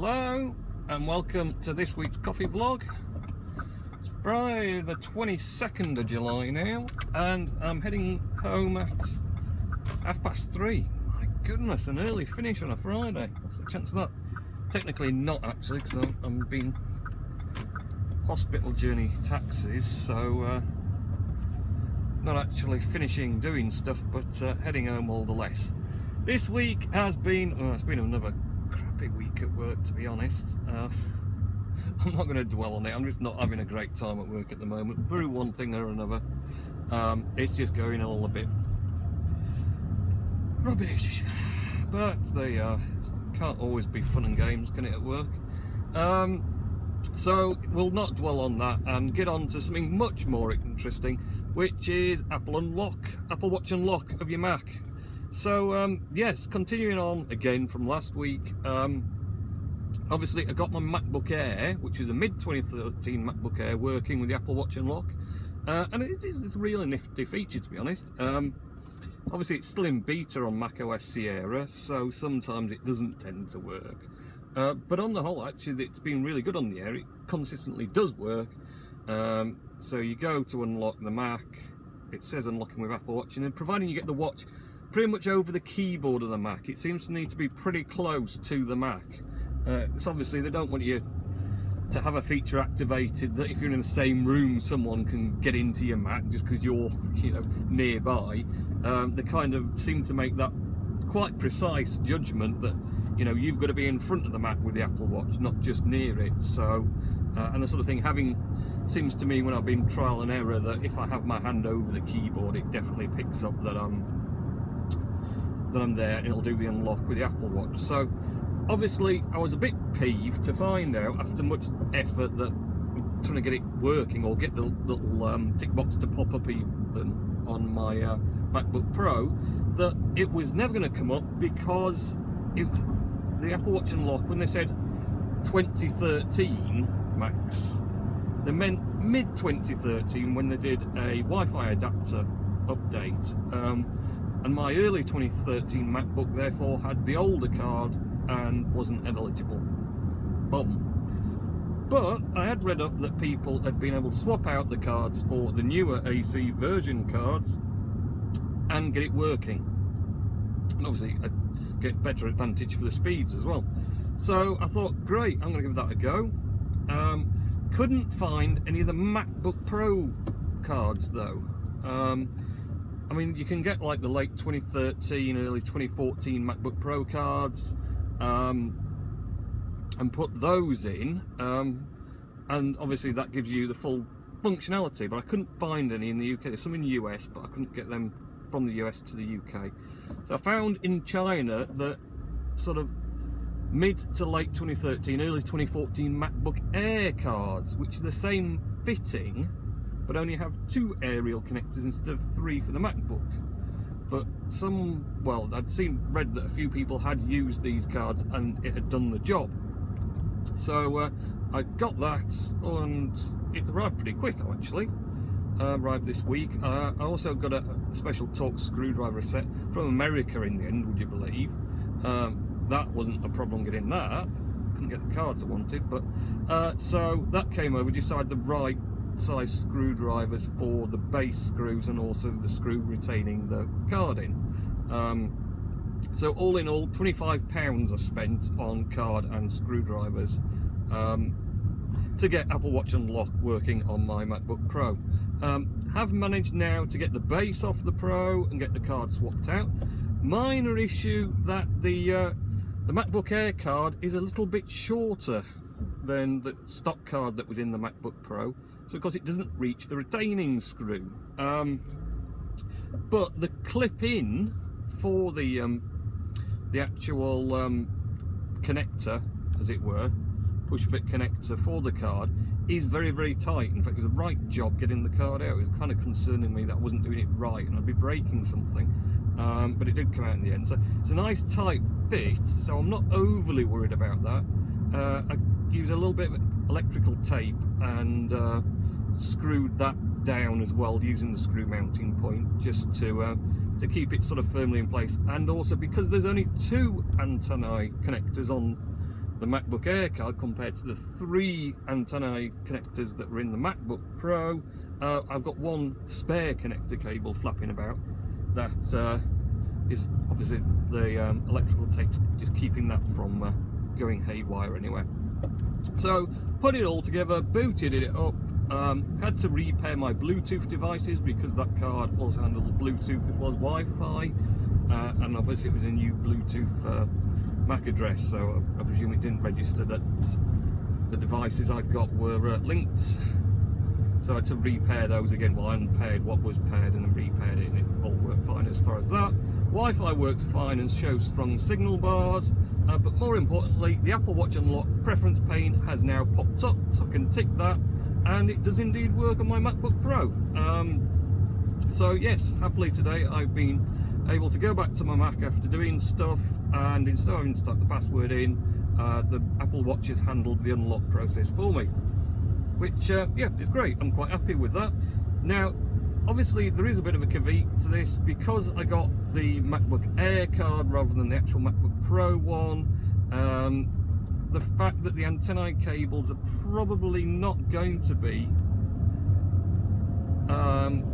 Hello and welcome to this week's coffee vlog. It's Friday the 22nd of July now and I'm heading home at 3:30. My goodness, an early finish on a Friday. What's the chance of that? Technically not actually, because I'm being hospital journey taxis, so not actually finishing doing stuff, but heading home all the less. This week has been, it's been another crappy week at work, to be honest. I'm not going to dwell on it. I'm just not having a great time at work at the moment, through one thing or another. It's just going all a bit rubbish, but there you are. Can't always be fun and games, can it, at work? So we'll not dwell on that and get on to something much more interesting, which is Apple Watch Unlock of your Mac. So yes, continuing on again from last week, obviously I got my MacBook Air, which is a mid-2013 MacBook Air, working with the Apple Watch Unlock, and it's a really nifty feature, to be honest. Obviously it's still in beta on macOS Sierra, so sometimes it doesn't tend to work, but on the whole actually it's been really good on the Air. It consistently does work. So you go to unlock the Mac, it says unlocking with Apple Watch, and then providing you get the watch pretty much over the keyboard of the Mac, it seems to need to be pretty close to the Mac. So obviously they don't want you to have a feature activated that if you're in the same room someone can get into your Mac just because you're, you know, nearby. They kind of seem to make that quite precise judgment that, you know, you've got to be in front of the Mac with the Apple Watch, not just near it. So and the sort of thing seems to me when I've been trial and error that if I have my hand over the keyboard, it definitely picks up that I'm there, and it'll do the unlock with the Apple Watch. So obviously I was a bit peeved to find out, after much effort, that I'm trying to get it working or get the little tick box to pop up even on my MacBook Pro, that it was never going to come up because it's the Apple Watch Unlock. When they said 2013 Max, they meant mid-2013 when they did a Wi-Fi adapter update. And my early 2013 MacBook therefore had the older card and wasn't eligible. Bum. But I had read up that people had been able to swap out the cards for the newer AC version cards and get it working. And obviously I'd get better advantage for the speeds as well. So I thought, great, I'm going to give that a go. Couldn't find any of the MacBook Pro cards though. I mean, you can get like the late 2013, early 2014 MacBook Pro cards, and put those in, and obviously that gives you the full functionality, but I couldn't find any in the UK. There's some in the US, but I couldn't get them from the US to the UK. So I found in China that sort of mid to late 2013, early 2014 MacBook Air cards, which are the same fitting, but only have 2 aerial connectors instead of 3 for the MacBook. But I'd read that a few people had used these cards and it had done the job. So I got that, and it arrived pretty quick actually. Arrived this week. I also got a special Torx screwdriver set from America in the end, would you believe? That wasn't a problem getting that. Couldn't get the cards I wanted, but so that came over. Decided the right size screwdrivers for the base screws and also the screw retaining the card in. So all in all, £25 I spent on card and screwdrivers to get Apple Watch Unlock working on my MacBook Pro. Have managed now to get the base off the Pro and get the card swapped out. Minor issue that the MacBook Air card is a little bit shorter than the stock card that was in the MacBook Pro. So because it doesn't reach the retaining screw, but the clip-in for the actual connector, as it were, push-fit connector for the card, is very, very tight. In fact, it was a right job getting the card out. It was kind of concerning me that I wasn't doing it right and I'd be breaking something, but it did come out in the end. So it's a nice tight fit, so I'm not overly worried about that. I used a little bit of electrical tape and screwed that down as well using the screw mounting point, just to keep it sort of firmly in place. And also because there's only 2 antennae connectors on the MacBook Air card compared to the 3 antennae connectors that were in the MacBook Pro. I've got one spare connector cable flapping about that is obviously the electrical tape's just keeping that from going haywire anywhere. So put it all together, booted it up, had to repair my Bluetooth devices because that card also handles Bluetooth as well as Wi-Fi, and obviously it was a new Bluetooth MAC address, so I presume it didn't register that the devices I got were linked. So I had to repair those again. Well, I unpaired what was paired and then repaired it, and it all worked fine as far as that. Wi-Fi works fine and shows strong signal bars, but more importantly, the Apple Watch Unlock preference pane has now popped up, so I can tick that, and it does indeed work on my MacBook Pro. So yes, happily today I've been able to go back to my Mac after doing stuff, and instead of having to type the password in, the Apple Watch has handled the unlock process for me, which yeah, is great. I'm quite happy with that. Now obviously there is a bit of a caveat to this because I got the MacBook Air card rather than the actual MacBook Pro one. The fact that the antennae cables are probably not going to be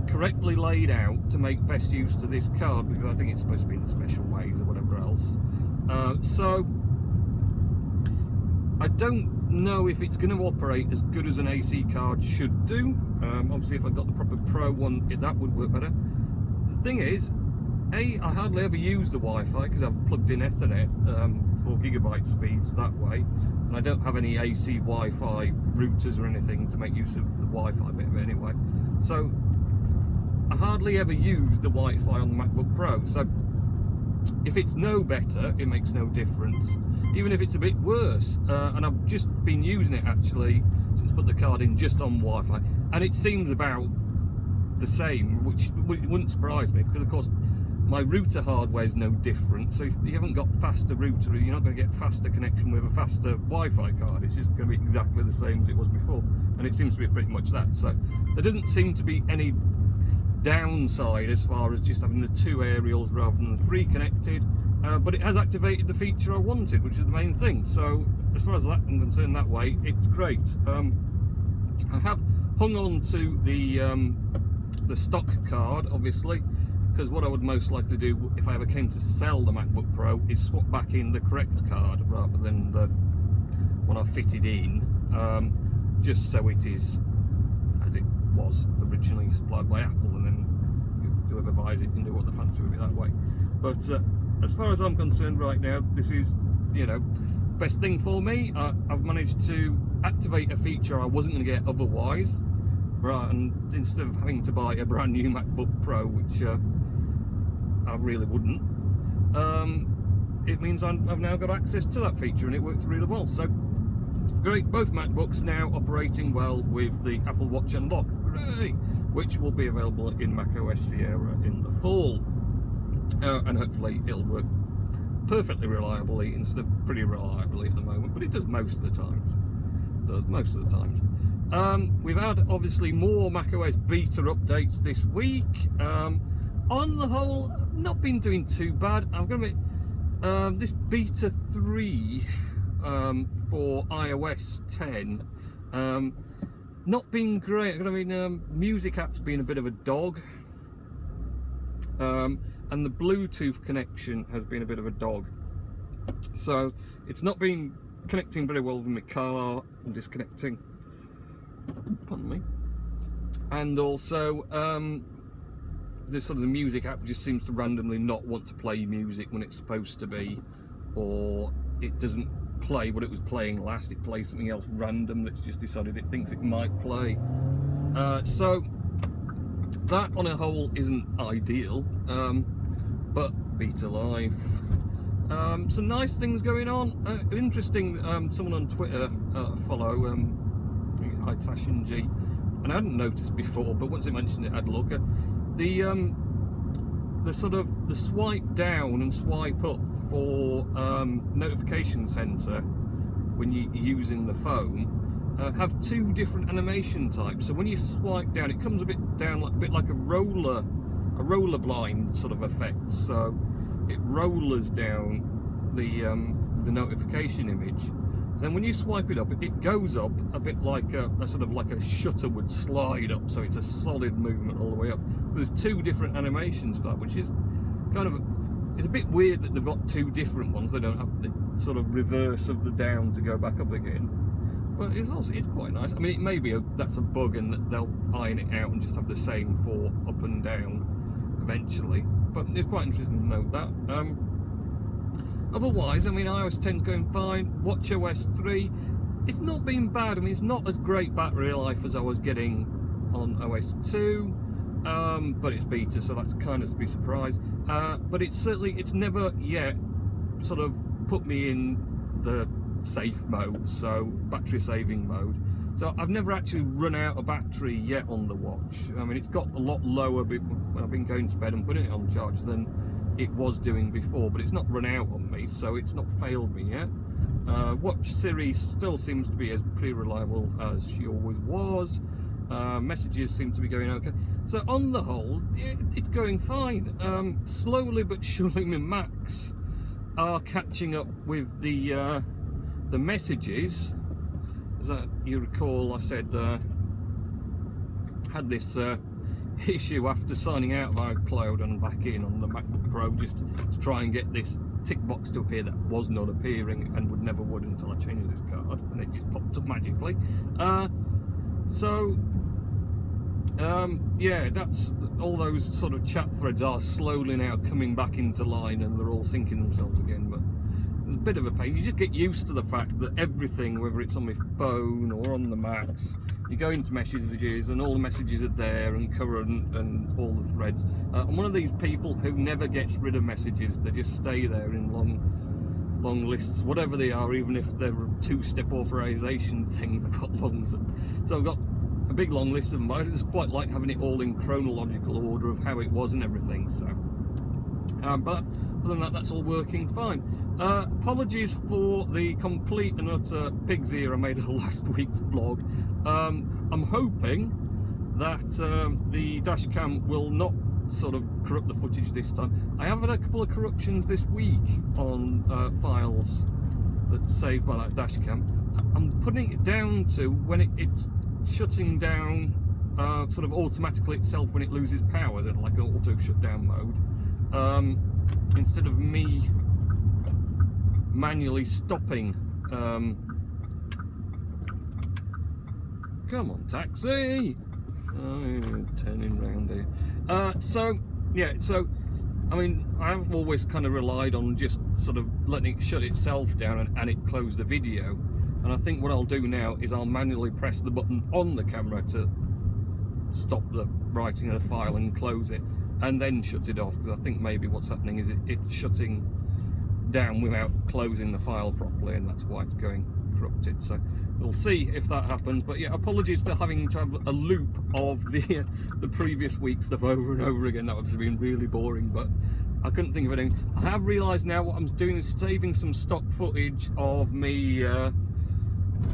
correctly laid out to make best use to this card, because I think it's supposed to be in special ways or whatever else. So I don't know if it's going to operate as good as an AC card should do. Obviously if I got the proper Pro one, that would work better. The thing is, I hardly ever use the Wi-Fi because I've plugged in Ethernet 4 GB speeds that way, and I don't have any AC Wi-Fi routers or anything to make use of the Wi-Fi bit of it anyway. So I hardly ever use the Wi-Fi on the MacBook Pro. So if it's no better, it makes no difference. Even if it's a bit worse, and I've just been using it actually since I put the card in just on Wi-Fi, and it seems about the same, which wouldn't surprise me because of course my router hardware is no different. So if you haven't got faster router, you're not going to get faster connection with a faster Wi-Fi card. It's just going to be exactly the same as it was before, and it seems to be pretty much that. So there doesn't seem to be any downside as far as just having the 2 aerials rather than the 3 connected, but it has activated the feature I wanted, which is the main thing. So as far as that I'm concerned, that way it's great. I have hung on to the stock card obviously, because what I would most likely do if I ever came to sell the MacBook Pro is swap back in the correct card rather than the one I fitted in, just so it is as it was originally supplied by Apple, and then whoever buys it can do what they fancy with it that way. But as far as I'm concerned right now, this is, you know, best thing for me. I've managed to activate a feature I wasn't going to get otherwise, right? And instead of having to buy a brand new MacBook Pro, which I really wouldn't, it means I've now got access to that feature, and it works really well. So great, both MacBooks now operating well with the Apple Watch Unlock, hooray, which will be available in macOS Sierra in the fall, and hopefully it'll work perfectly reliably instead of pretty reliably at the moment, but it does most of the times. We've had obviously more macOS beta updates this week. On the whole, I've not been doing too bad. I'm going to admit, this beta 3 for iOS 10 not been great. I mean, music apps being a bit of a dog, and the Bluetooth connection has been a bit of a dog. So it's not been connecting very well with my car and disconnecting. Pardon me. And also, the sort of the music app just seems to randomly not want to play music when it's supposed to be, or it doesn't play what it was playing last. It plays something else random that's just decided it thinks it might play. So that on a whole isn't ideal, but beta life. Some nice things going on. Interesting, someone on Twitter follow, hi Tashin G, and I hadn't noticed before, but once it mentioned it, I had a look at the sort of the swipe down and swipe up for notification center when you're using the phone have 2 different animation types. So when you swipe down, it comes a bit down, like a bit like a roller blind sort of effect. So it rollers down the notification image, then when you swipe it up, it goes up a bit like a sort of like a shutter would slide up, so it's a solid movement all the way up. So there's two different animations for that, which is kind of, it's a bit weird that they've got two different ones. They don't have the sort of reverse of the down to go back up again. But it's quite nice. I mean, it may be that's a bug and that they'll iron it out and just have the same for up and down eventually. But it's quite interesting to note that. Otherwise, I mean, iOS 10's going fine. WatchOS 3, it's not been bad. I mean, it's not as great battery life as I was getting on OS 2, but it's beta, so that's kind of to be surprised. But it's never yet sort of put me in the safe mode, so battery saving mode. So I've never actually run out of battery yet on the watch. I mean, it's got a lot lower when I've been going to bed and putting it on charge than it was doing before, but it's not run out on me, so it's not failed me yet. Watch Siri still seems to be as pretty reliable as she always was. Messages seem to be going okay. So on the whole, it's going fine. Slowly but surely my Macs are catching up with the messages. As you recall, I said had this issue after signing out of iCloud and back in on the MacBook Pro, just to try and get this tick box to appear that was not appearing and never would until I changed this card, and it just popped up magically. Yeah, that's all those sort of chat threads are slowly now coming back into line, and they're all syncing themselves again. But it's a bit of a pain. You just get used to the fact that everything, whether it's on my phone or on the Macs, you go into messages and all the messages are there and current and all the threads. I'm one of these people who never gets rid of messages. They just stay there in long lists, whatever they are, even if they're two-step authorization things. I've got longs, so I've got a big long list of them, but I just quite like having it all in chronological order of how it was and everything. So but other than that, that's all working fine. Apologies for the complete and utter pig's ear I made of last week's vlog. I'm hoping that the dash cam will not sort of corrupt the footage this time. I have had a couple of corruptions this week on files that's saved by that dash cam. I'm putting it down to when it's shutting down sort of automatically itself when it loses power, then like an auto shutdown mode, instead of me manually stopping. Come on, taxi! Turning round here. So yeah, so I mean, I've always kind of relied on just sort of letting it shut itself down and it close the video. And I think what I'll do now is I'll manually press the button on the camera to stop the writing of the file and close it, and then shut it off, because I think maybe what's happening is it's shutting down without closing the file properly, and that's why it's going corrupted. So we'll see if that happens. But yeah, apologies for having to have a loop of the previous week stuff over and over again. That would have been really boring, but I couldn't think of anything. I have realised now what I'm doing is saving some stock footage of me,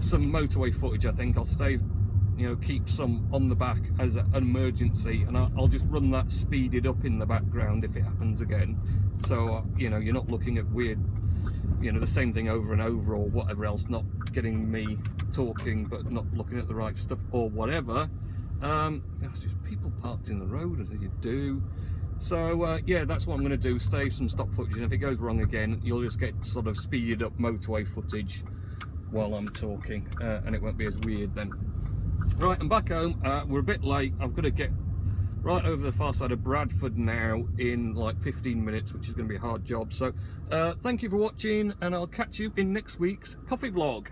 some motorway footage. I think I'll save, you know, keep some on the back as an emergency, and I'll just run that speeded up in the background if it happens again. So you know, you're not looking at weird, you know, the same thing over and over or whatever else, not getting me talking but not looking at the right stuff or whatever. It's just people parked in the road, as you do. So yeah, that's what I'm going to do, save some stock footage, and if it goes wrong again, you'll just get sort of speeded up motorway footage while I'm talking, and it won't be as weird then. Right, I'm back home. We're a bit late. I've got to get right over the far side of Bradford now in like 15 minutes, which is going to be a hard job. So thank you for watching, and I'll catch you in next week's coffee vlog.